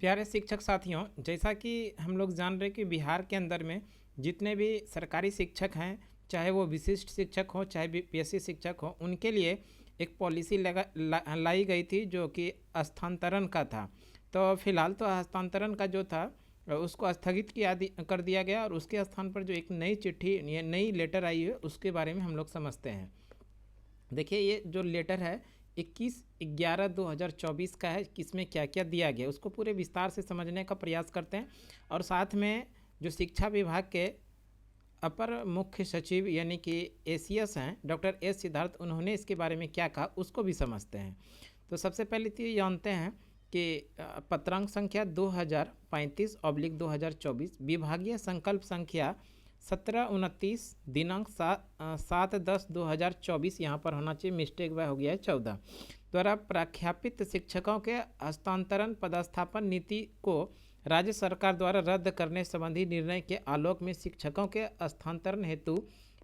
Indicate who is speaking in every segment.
Speaker 1: प्यारे शिक्षक साथियों, जैसा कि हम लोग जान रहे हैं कि बिहार के अंदर में जितने भी सरकारी शिक्षक हैं, चाहे वो विशिष्ट शिक्षक हो चाहे बीपीएससी शिक्षक हो, उनके लिए एक पॉलिसी लाई गई थी जो कि स्थानांतरण का था। तो फिलहाल तो हस्तांतरण का जो था उसको स्थगित कर दिया गया और उसके स्थान पर जो एक नई चिट्ठी या नई लेटर आई है उसके बारे में हम लोग समझते हैं। देखिए, ये जो लेटर है 21/11/2024 का है। किसमें क्या क्या दिया गया उसको पूरे विस्तार से समझने का प्रयास करते हैं और साथ में जो शिक्षा विभाग के अपर मुख्य सचिव यानी कि एसीएस हैं डॉक्टर एस सिद्धार्थ, उन्होंने इसके बारे में क्या कहा उसको भी समझते हैं। तो सबसे पहले तो ये जानते हैं कि पत्रांक संख्या 2035/2024 विभागीय संकल्प संख्या 1729 दिनांक 7/10/2024, यहाँ पर होना चाहिए, मिस्टेक वह हो गया है 14, द्वारा प्रख्यापित शिक्षकों के हस्तांतरण पदस्थापन नीति को राज्य सरकार द्वारा रद्द करने संबंधी निर्णय के आलोक में शिक्षकों के स्थानांतरण हेतु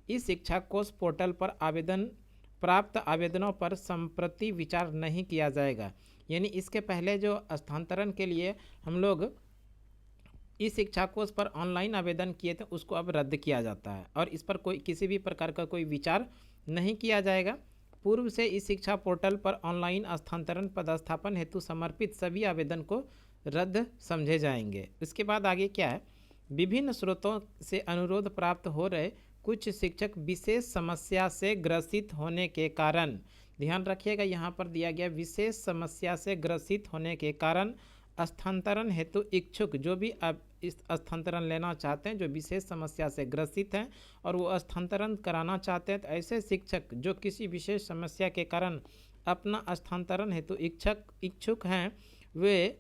Speaker 1: इस शिक्षा कोष पोर्टल पर प्राप्त आवेदनों पर संप्रति विचार नहीं किया जाएगा। यानी इसके पहले जो स्थानांतरण के लिए हम लोग इस शिक्षा कोष पर ऑनलाइन आवेदन किए थे उसको अब रद्द किया जाता है और इस पर कोई किसी भी प्रकार का कोई विचार नहीं किया जाएगा। पूर्व से इस शिक्षा पोर्टल पर ऑनलाइन स्थानांतरण पदस्थापन हेतु समर्पित सभी आवेदन को रद्द समझे जाएंगे। इसके बाद आगे क्या है, विभिन्न स्रोतों से अनुरोध प्राप्त हो रहे कुछ शिक्षक विशेष समस्या से ग्रसित होने के कारण, ध्यान रखिएगा यहाँ पर दिया गया विशेष समस्या से ग्रसित होने के कारण स्थानांतरण हेतु इच्छुक जो भी अब इस स्थानांतरण लेना चाहते हैं, जो विशेष समस्या से ग्रसित हैं और वो स्थानांतरण कराना चाहते हैं, तो ऐसे शिक्षक जो किसी विशेष समस्या के कारण अपना स्थानांतरण हेतु इच्छुक हैं, वे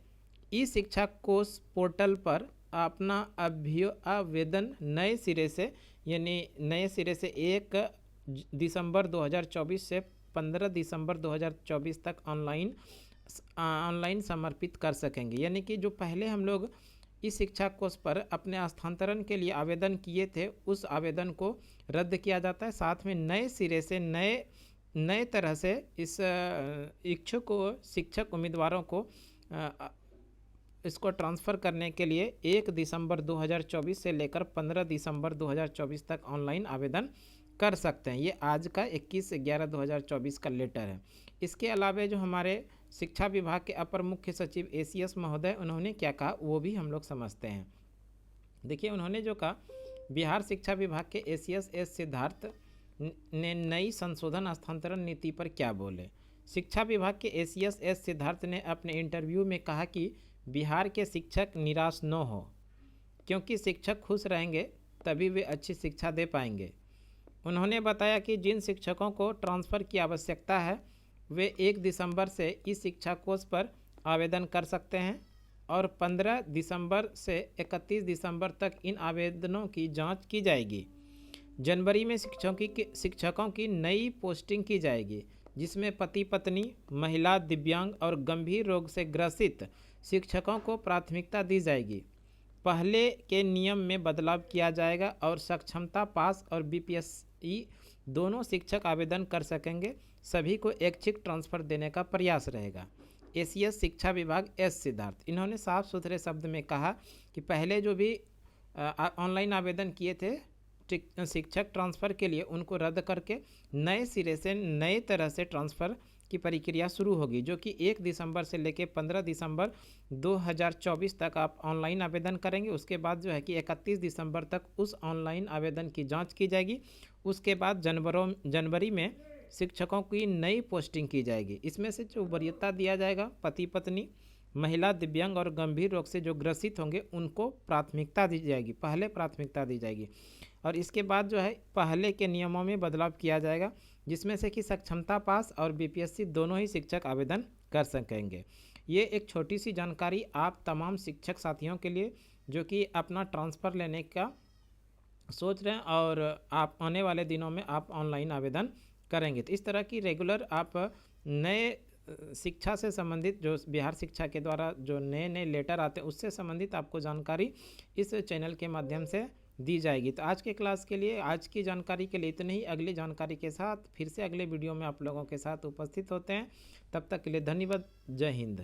Speaker 1: ई शिक्षा कोष पोर्टल पर अपना आवेदन नए सिरे से यानी 1 दिसंबर 2024 से 15 दिसंबर 2024 तक ऑनलाइन समर्पित कर सकेंगे। यानी कि जो पहले हम लोग इस शिक्षा कोष पर अपने स्थानांतरण के लिए आवेदन किए थे उस आवेदन को रद्द किया जाता है। साथ में नए सिरे से नए तरह से इस इच्छुक शिक्षक उम्मीदवारों को इसको ट्रांसफ़र करने के लिए 1 दिसंबर 2024 से लेकर 15 दिसंबर 2024 तक ऑनलाइन आवेदन कर सकते हैं। ये आज का 21/11/2024 का लेटर है। इसके अलावा जो हमारे शिक्षा विभाग के अपर मुख्य सचिव एसीएस महोदय, उन्होंने क्या कहा वो भी हम लोग समझते हैं। देखिए, उन्होंने जो कहा, बिहार शिक्षा विभाग के एसीएस एस सिद्धार्थ ने नई संशोधन स्थानांतरण नीति पर क्या बोले। शिक्षा विभाग के एसीएस एस सिद्धार्थ ने अपने इंटरव्यू में कहा कि बिहार के शिक्षक निराश न हो, क्योंकि शिक्षक खुश रहेंगे तभी वे अच्छी शिक्षा दे पाएंगे। उन्होंने बताया कि जिन शिक्षकों को ट्रांसफ़र की आवश्यकता है वे 1 दिसंबर से इस शिक्षा कोष पर आवेदन कर सकते हैं और 15 दिसंबर से 31 दिसंबर तक इन आवेदनों की जांच की जाएगी। जनवरी में शिक्षकों की नई पोस्टिंग की जाएगी, जिसमें पति पत्नी, महिला, दिव्यांग और गंभीर रोग से ग्रसित शिक्षकों को प्राथमिकता दी जाएगी। पहले के नियम में बदलाव किया जाएगा और सक्षमता पास और बीपीएससी दोनों शिक्षक आवेदन कर सकेंगे। सभी को ऐच्छिक ट्रांसफ़र देने का प्रयास रहेगा। एसीएस शिक्षा विभाग एस सिद्धार्थ, इन्होंने साफ सुथरे शब्द में कहा कि पहले जो भी ऑनलाइन आवेदन किए थे शिक्षक ट्रांसफ़र के लिए, उनको रद्द करके नए सिरे से नए तरह से ट्रांसफ़र की प्रक्रिया शुरू होगी, जो कि 1 दिसंबर से लेकर 15 दिसंबर 2024 तक आप ऑनलाइन आवेदन करेंगे। उसके बाद जो है कि 31 दिसंबर तक उस ऑनलाइन आवेदन की जांच की जाएगी। उसके बाद जनवरी में शिक्षकों की नई पोस्टिंग की जाएगी। इसमें से जो वरीयता दिया जाएगा, पति पत्नी, महिला, दिव्यांग और गंभीर रोग से जो ग्रसित होंगे उनको प्राथमिकता दी जाएगी, पहले प्राथमिकता दी जाएगी। और इसके बाद जो है पहले के नियमों में बदलाव किया जाएगा, जिसमें से कि सक्षमता पास और बीपीएससी दोनों ही शिक्षक आवेदन कर सकेंगे। ये एक छोटी सी जानकारी आप तमाम शिक्षक साथियों के लिए जो कि अपना ट्रांसफ़र लेने का सोच रहे हैं और आप आने वाले दिनों में आप ऑनलाइन आवेदन करेंगे। तो इस तरह की रेगुलर आप नए शिक्षा से संबंधित जो बिहार शिक्षा के द्वारा जो नए लेटर आते हैं उससे संबंधित आपको जानकारी इस चैनल के माध्यम से दी जाएगी। तो आज के क्लास के लिए, आज की जानकारी के लिए इतने ही। अगली जानकारी के साथ फिर से अगले वीडियो में आप लोगों के साथ उपस्थित होते हैं। तब तक के लिए धन्यवाद। जय हिंद।